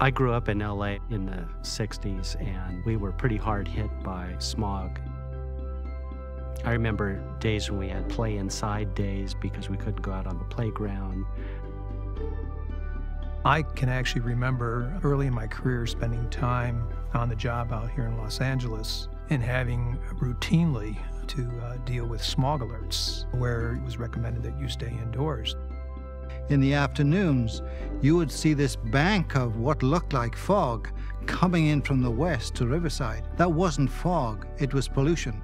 I grew up in LA in the 60s, and we were pretty hard hit by smog. I remember days when we had play inside days because we couldn't go out on the playground. I can actually remember early in my career spending time on the job out here in Los Angeles and having routinely to deal with smog alerts where it was recommended that you stay indoors. In the afternoons, you would see this bank of what looked like fog coming in from the west to Riverside. That wasn't fog, it was pollution.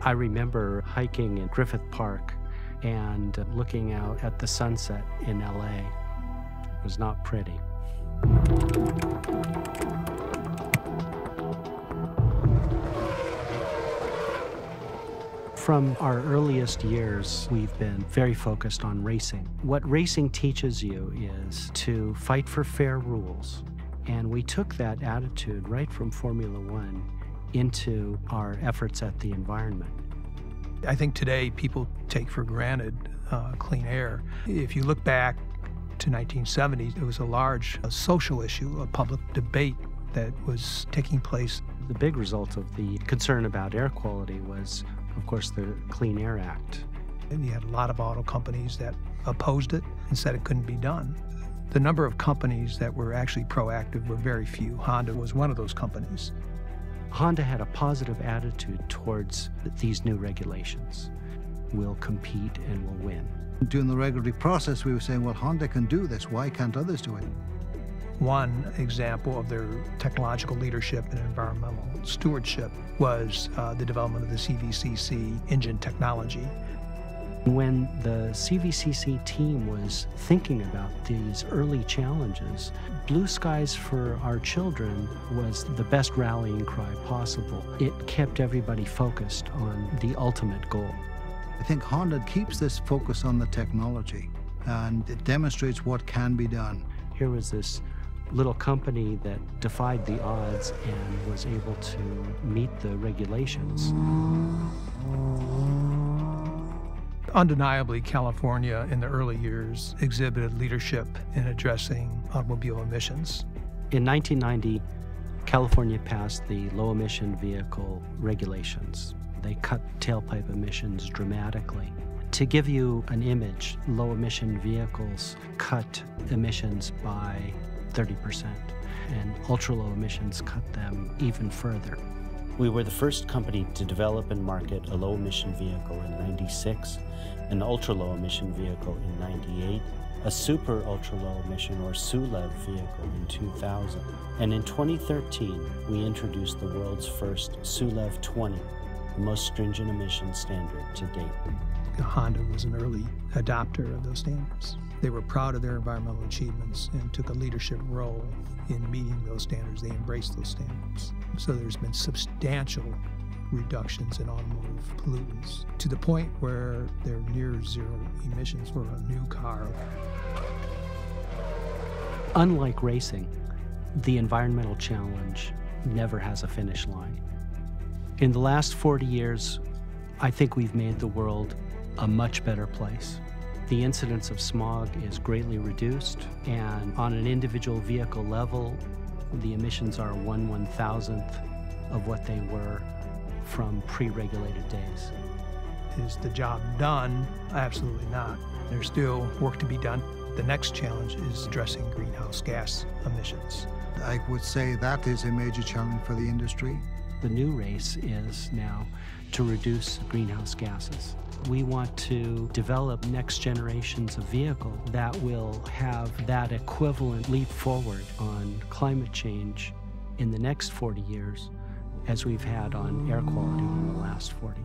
I remember hiking in Griffith Park and looking out at the sunset in LA. It was not pretty. From our earliest years, we've been very focused on racing. What racing teaches you is to fight for fair rules. And we took that attitude right from Formula One into our efforts at the environment. I think today people take for granted clean air. If you look back to 1970s, it was a large social issue, a public debate that was taking place. The big result of the concern about air quality was, of course, the Clean Air Act. And you had a lot of auto companies that opposed it and said it couldn't be done. The number of companies that were actually proactive were very few. Honda was one of those companies. Honda had a positive attitude towards these new regulations. We'll compete and we'll win. During the regulatory process, we were saying, well, Honda can do this. Why can't others do it? One example of their technological leadership and environmental stewardship was the development of the CVCC engine technology. When the CVCC team was thinking about these early challenges, Blue Skies for Our Children was the best rallying cry possible. It kept everybody focused on the ultimate goal. I think Honda keeps this focus on the technology, and it demonstrates what can be done. Here was this little company that defied the odds and was able to meet the regulations. Undeniably, California in the early years exhibited leadership in addressing automobile emissions. In 1990, California passed the low-emission vehicle regulations. They cut tailpipe emissions dramatically. To give you an image, low-emission vehicles cut emissions by 30%, and ultra-low emissions cut them even further. We were the first company to develop and market a low-emission vehicle in '96, an ultra-low emission vehicle in '98, a super ultra-low emission or SULEV vehicle in 2000, and in 2013 we introduced the world's first SULEV 20, the most stringent emission standard to date. Honda was an early adopter of those standards. They were proud of their environmental achievements and took a leadership role in meeting those standards. They embraced those standards. So there's been substantial reductions in automotive pollutants to the point where they're near zero emissions for a new car. Unlike racing, the environmental challenge never has a finish line. In the last 40 years, I think we've made the world a much better place. The incidence of smog is greatly reduced, and on an individual vehicle level, the emissions are 1/1000th of what they were from pre-regulated days. Is the job done? Absolutely not. There's still work to be done. The next challenge is addressing greenhouse gas emissions. I would say that is a major challenge for the industry. The new race is now to reduce greenhouse gases. We want to develop next generations of vehicles that will have that equivalent leap forward on climate change in the next 40 years as we've had on air quality in the last 40.